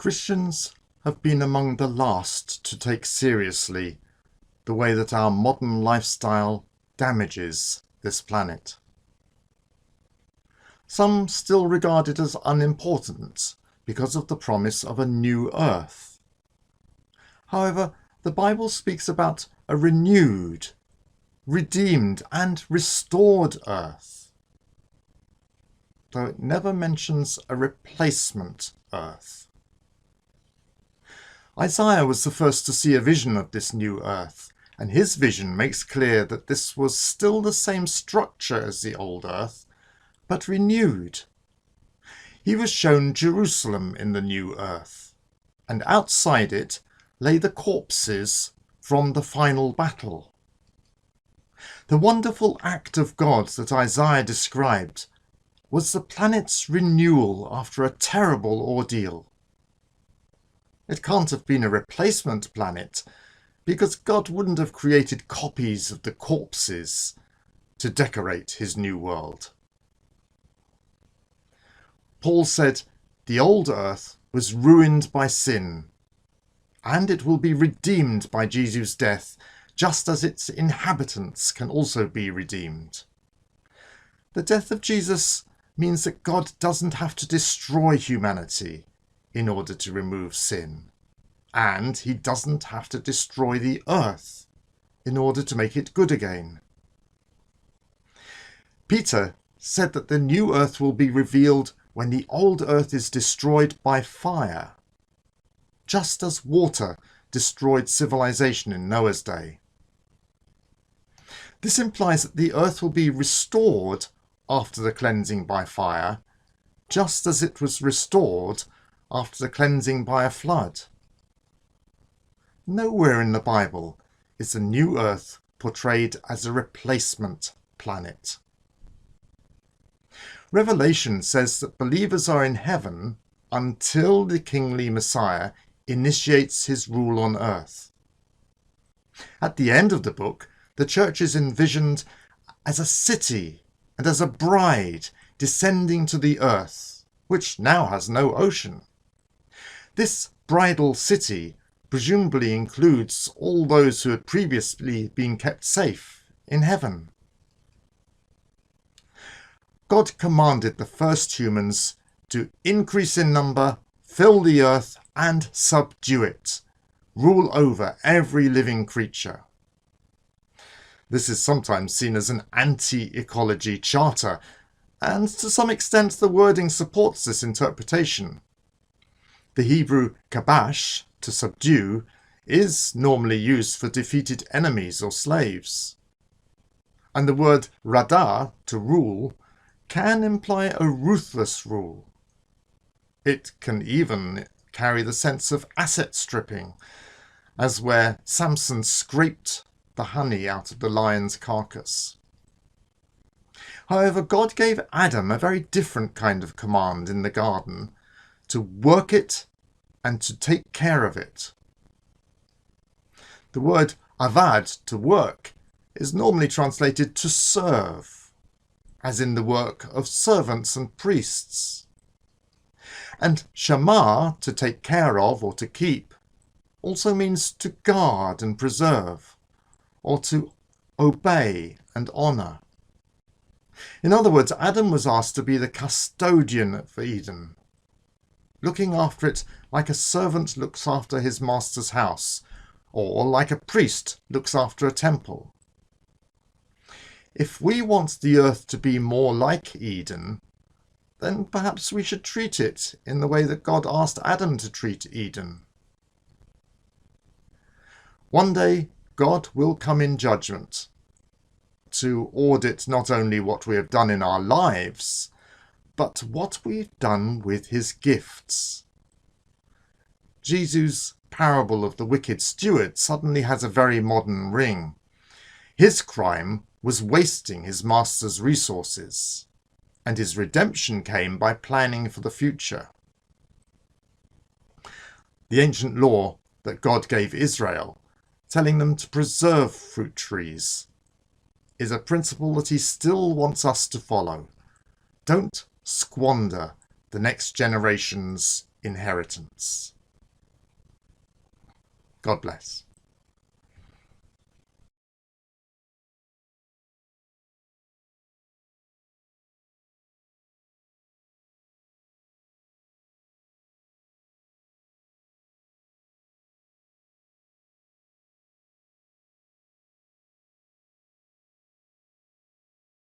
Christians have been among the last to take seriously the way that our modern lifestyle damages this planet. Some still regard it as unimportant because of the promise of a new earth. However, the Bible speaks about a renewed, redeemed and restored earth, though it never mentions a replacement earth. Isaiah was the first to see a vision of this new earth, and his vision makes clear that this was still the same structure as the old earth, but renewed. He was shown Jerusalem in the new earth, and outside it lay the corpses from the final battle. The wonderful act of God that Isaiah described was the planet's renewal after a terrible ordeal. It can't have been a replacement planet, because God wouldn't have created copies of the corpses to decorate his new world. Paul said, "The old earth was ruined by sin, and it will be redeemed by Jesus' death, just as its inhabitants can also be redeemed." The death of Jesus means that God doesn't have to destroy humanity in order to remove sin, and he doesn't have to destroy the earth in order to make it good again. Peter said that the new earth will be revealed when the old earth is destroyed by fire, just as water destroyed civilization in Noah's day. This implies that the earth will be restored after the cleansing by fire, just as it was restored after the cleansing by a flood. Nowhere in the Bible is the new earth portrayed as a replacement planet. Revelation says that believers are in heaven until the kingly Messiah initiates his rule on earth. At the end of the book, the church is envisioned as a city and as a bride descending to the earth, which now has no ocean. This bridal city presumably includes all those who had previously been kept safe in heaven. God commanded the first humans to increase in number, fill the earth, and subdue it, rule over every living creature. This is sometimes seen as an anti-ecology charter, and to some extent the wording supports this interpretation. The Hebrew kabash, to subdue, is normally used for defeated enemies or slaves. And the word radah, to rule, can imply a ruthless rule. It can even carry the sense of asset stripping, as where Samson scraped the honey out of the lion's carcass. However, God gave Adam a very different kind of command in the garden, to work it and to take care of it. The word avad, to work, is normally translated to serve, as in the work of servants and priests. And shamar, to take care of or to keep, also means to guard and preserve, or to obey and honour. In other words, Adam was asked to be the custodian of Eden, looking after it like a servant looks after his master's house, or like a priest looks after a temple. If we want the earth to be more like Eden, then perhaps we should treat it in the way that God asked Adam to treat Eden. One day, God will come in judgment to audit not only what we have done in our lives, but what we've done with his gifts. Jesus' parable of the wicked steward suddenly has a very modern ring. His crime was wasting his master's resources, and his redemption came by planning for the future. The ancient law that God gave Israel, telling them to preserve fruit trees, is a principle that he still wants us to follow. Don't squander the next generation's inheritance. God bless.